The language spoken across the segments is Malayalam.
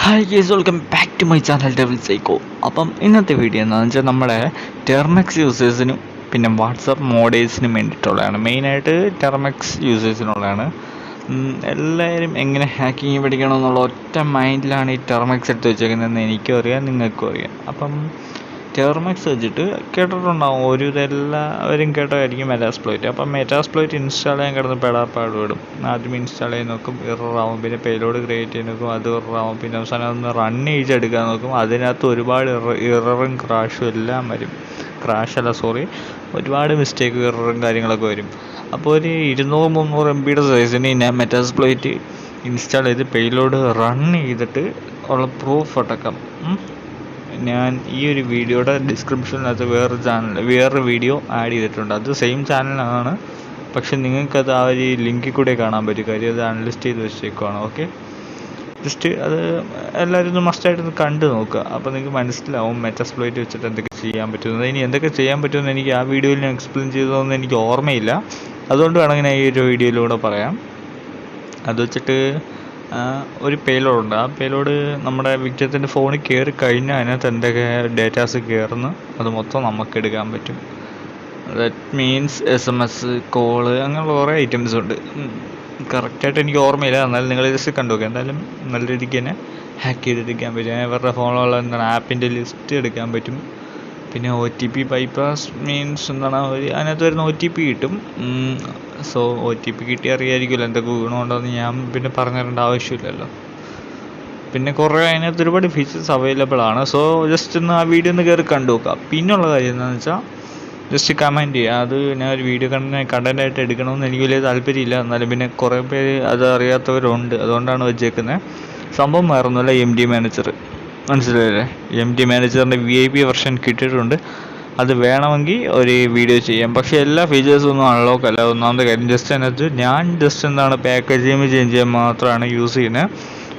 Hi guys, welcome back to my channel devil psycho. അപ്പം ഇന്നത്തെ വീഡിയോ എന്താണെന്ന് വെച്ചാൽ നമ്മുടെ ടെർമെക്സ് യൂസേഴ്സിനും പിന്നെ വാട്സപ്പ് മോഡേഴ്സിനും വേണ്ടിയിട്ടുള്ളതാണ്. മെയിനായിട്ട് ടെർമെക്സ് യൂസേഴ്സിനുള്ളതാണ്. എല്ലാവരും എങ്ങനെ ഹാക്കിങ് പഠിക്കണമെന്നുള്ള ഒറ്റ മൈൻഡിലാണ് ഈ ടെർമെക്സ് എടുത്ത് വെച്ചേക്കുന്നതെന്ന് എനിക്കും അറിയാം, നിങ്ങൾക്കും അറിയാം. അപ്പം ടെർമെക്സ് വെച്ചിട്ട് കേട്ടിട്ടുണ്ടാവും, എല്ലാവരും കേട്ടതായിരിക്കും മെറ്റാസ്പ്ലോയിറ്റ്. അപ്പം മെറ്റാസ്പ്ലോയിറ്റ് ഇൻസ്റ്റാൾ ചെയ്യാൻ കിടന്ന് പെടാപ്പാട് വിടും. ആദ്യം ഇൻസ്റ്റാൾ ചെയ്ത് നോക്കും, എററാവും. പിന്നെ പേലോഡ് ക്രിയേറ്റ് ചെയ്ത് നോക്കും, അത് എററാവും. പിന്നെ അവസാനം ഒന്ന് റൺ ചെയ്തെടുക്കാൻ നോക്കും, അതിനകത്ത് ഒരുപാട് എററും ക്രാഷും എല്ലാം വരും. ഒരുപാട് മിസ്റ്റേക്ക് എററും കാര്യങ്ങളൊക്കെ വരും. അപ്പോൾ ഒരു 200-300 MB സൈസിന് ഞാൻ മെറ്റാസ്പ്ലോയിറ്റ് ഇൻസ്റ്റാൾ ചെയ്ത് പേലോഡ് റൺ ചെയ്തിട്ട് ഉള്ള പ്രൂഫ് അടക്കം ഞാൻ ഈ ഒരു വീഡിയോയുടെ ഡിസ്ക്രിപ്ഷനിനകത്ത് വേറൊരു വീഡിയോ ആഡ് ചെയ്തിട്ടുണ്ട്. അത് സെയിം ചാനലാണ്, പക്ഷെ നിങ്ങൾക്കത് ആ ഒരു ലിങ്കിൽ കൂടെ കാണാൻ പറ്റും. കാര്യം അത് അൺലിസ്റ്റ് ചെയ്ത് വെച്ചേക്കുവാണ്. ഓക്കെ, ജസ്റ്റ് അത് എല്ലാവരും ഒന്ന് മസ്റ്റായിട്ടൊന്ന് കണ്ടു നോക്കുക. അപ്പോൾ നിങ്ങൾക്ക് മനസ്സിലാവും മെറ്റാസ്പ്ലോയിറ്റ് വെച്ചിട്ട് എന്തൊക്കെ ചെയ്യാൻ പറ്റുന്നത്. ഇനി എന്തൊക്കെ ചെയ്യാൻ പറ്റുമെന്ന് എനിക്ക് ആ വീഡിയോയിൽ ഞാൻ എക്സ്പ്ലെയിൻ ചെയ്തതൊന്നും എനിക്ക് ഓർമ്മയില്ല. അതുകൊണ്ട് വേണമെങ്കിൽ ഞാൻ ഈ ഒരു വീഡിയോയിലൂടെ പറയാം. അത് വെച്ചിട്ട് ഒരു പേലോഡുണ്ട്. ആ പേലോഡ് നമ്മുടെ വിക്ടിത്തിൻ്റെ ഫോണിൽ കയറി കഴിഞ്ഞാൽ അതിനകത്ത് എന്തൊക്കെ ഡേറ്റാസ് കയറുന്നു അത് മൊത്തം നമുക്ക് എടുക്കാൻ പറ്റും. ദാറ്റ് മീൻസ് SMS, കോള്, അങ്ങനെയുള്ള കുറേ ഐറ്റംസ് ഉണ്ട്. കറക്റ്റായിട്ട് എനിക്ക് ഓർമ്മയില്ല, എന്നാലും നിങ്ങൾ ജസ്റ്റ് കണ്ടു നോക്കുക. എന്തായാലും നല്ല രീതിക്ക് തന്നെ ഹാക്ക് ചെയ്തെടുക്കാൻ പറ്റും. ഇവരുടെ ഫോണിലുള്ള ആപ്പിൻ്റെ ലിസ്റ്റ് എടുക്കാൻ പറ്റും. പിന്നെ OTP ബൈപ്പാസ് മീൻസ് അതിനകത്ത് വരുന്ന OTP കിട്ടും. സോ OTP കിട്ടി അറിയാമായിരിക്കുമല്ലോ എന്തൊക്കെ ഗുണമുണ്ടെന്ന് ഞാൻ പിന്നെ പറഞ്ഞു തരേണ്ട ആവശ്യമില്ലല്ലോ. പിന്നെ കുറേ അതിനകത്ത് ഒരുപാട് ഫീച്ചേഴ്സ് അവൈലബിൾ ആണ്. സോ ജസ്റ്റ് ഒന്ന് ആ വീഡിയോ ഒന്ന് കയറി കണ്ടു നോക്കുക. പിന്നെയുള്ള കാര്യം എന്താണെന്ന് വെച്ചാൽ ജസ്റ്റ് കമൻറ്റ് ചെയ്യുക. അത് ഞാൻ ഒരു വീഡിയോ കണ്ടൻറ്റായിട്ട് എടുക്കണമെന്ന് എനിക്ക് വലിയ താല്പര്യമില്ല, എന്നാലും പിന്നെ കുറേ പേര് അത് അറിയാത്തവരുണ്ട്, അതുകൊണ്ടാണ് വെച്ചേക്കുന്നത്. സംഭവം വേറൊന്നുമില്ല, MD മാനേജർ മനസ്സിലായില്ലേ? MD മാനേജറിൻ്റെ VIP വെർഷൻ കിട്ടിയിട്ടുണ്ട്. അത് വേണമെങ്കിൽ ഒരു വീഡിയോ ചെയ്യാം, പക്ഷേ എല്ലാ ഫീച്ചേഴ്സും ഒന്നും അൺലോക്ക് അല്ല. ഒന്നാമത്തെ കാര്യം അതിനകത്ത് ഞാൻ പാക്കേജിങ് ചേഞ്ച് ചെയ്യാൻ മാത്രമാണ് യൂസ് ചെയ്യുന്നത്.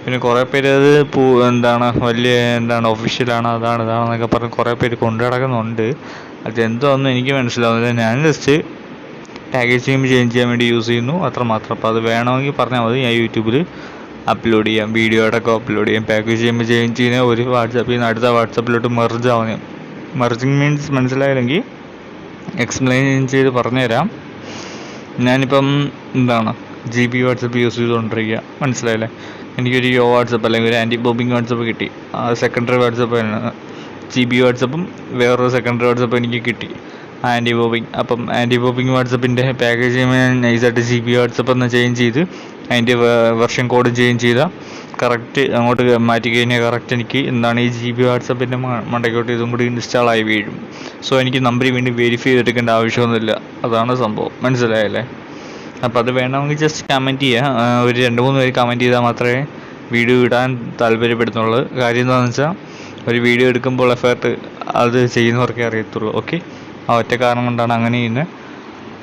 പിന്നെ കുറേ പേര് അത് വലിയ ഒഫീഷ്യലാണ്, ഇതാണെന്നൊക്കെ പറഞ്ഞ് കുറേ പേര് കൊണ്ടു നടക്കുന്നുണ്ട്. അതെന്തോന്നും എനിക്ക് മനസ്സിലാവുന്നില്ല. ഞാൻ ജസ്റ്റ് പാക്കേജിങ് ചേഞ്ച് ചെയ്യാൻ വേണ്ടി യൂസ് ചെയ്യുന്നു, അത്രമാത്രം. അപ്പോൾ അത് വേണമെങ്കിൽ പറഞ്ഞാൽ മതി, ഞാൻ യൂട്യൂബിൽ അപ്ലോഡ് ചെയ്യാം, വീഡിയോ അടക്കം അപ്ലോഡ് ചെയ്യാം. പാക്കേജ് ചെയ്യുമ്പോൾ ചേഞ്ച് ചെയ്യുന്ന ഒരു വാട്സാപ്പിൽ നിന്ന് അടുത്ത വാട്സാപ്പിലോട്ട് മെർജ് ആവുന്ന മെർജിങ് മീൻസ് മനസ്സിലായില്ലെങ്കിൽ എക്സ്പ്ലെയിൻ ചെയ്ത് പറഞ്ഞുതരാം. ഞാനിപ്പം GB വാട്സപ്പ് യൂസ് ചെയ്തുകൊണ്ടിരിക്കുക, മനസ്സിലായില്ലേ? എനിക്കൊരു വാട്സപ്പ് അല്ലെങ്കിൽ ഒരു ആൻറ്റി ബോബിങ് വാട്സപ്പ് കിട്ടി. സെക്കൻഡറി വാട്സപ്പ് GB വാട്സപ്പും വേറൊരു സെക്കൻഡറി വാട്സപ്പ് എനിക്ക് കിട്ടി, ആൻറ്റി ബോബിങ്. അപ്പം ആൻറ്റി ബോബിങ് വാട്സപ്പിൻ്റെ പാക്കേജ് ഞാൻ നൈസായിട്ട് GB വാട്സപ്പ് എന്ന് ചേഞ്ച് ചെയ്ത് അതിൻ്റെ വെർഷൻ കോഡ് ചേഞ്ച് ചെയ്താൽ കറക്റ്റ് അങ്ങോട്ട് മാറ്റി കഴിഞ്ഞാൽ കറക്റ്റ് എനിക്ക് ഈ GB വാട്സപ്പിൻ്റെ മണ്ടയ്ക്കോട്ട് ഇതും കൂടി ഇൻസ്റ്റാളായി വീഴും. സോ എനിക്ക് നമ്പർ വീണ്ടും വെരിഫൈ ചെയ്തെടുക്കേണ്ട ആവശ്യമൊന്നുമില്ല. അതാണ് സംഭവം, മനസ്സിലായല്ലേ? അപ്പോൾ അത് വേണമെങ്കിൽ ജസ്റ്റ് കമൻറ്റ് ചെയ്യുക. ഒരു 2-3 പേര് കമൻറ്റ് ചെയ്താൽ മാത്രമേ വീഡിയോ ഇടാൻ താല്പര്യപ്പെടുന്നുള്ളൂ. കാര്യം എന്താണെന്ന് വെച്ചാൽ ഒരു വീഡിയോ എടുക്കുമ്പോൾ എഫേർട്ട് അത് ചെയ്യുന്നവർക്കേ അറിയത്തുള്ളൂ. ഓക്കെ, ആ ഒറ്റ കാരണം കൊണ്ടാണ് അങ്ങനെ ചെയ്യുന്നത്.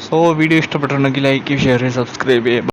സോ വീഡിയോ ഇഷ്ടപ്പെട്ടിട്ടുണ്ടെങ്കിൽ ലൈക്ക്, ഷെയർ, സബ്സ്ക്രൈബ് ചെയ്യുക.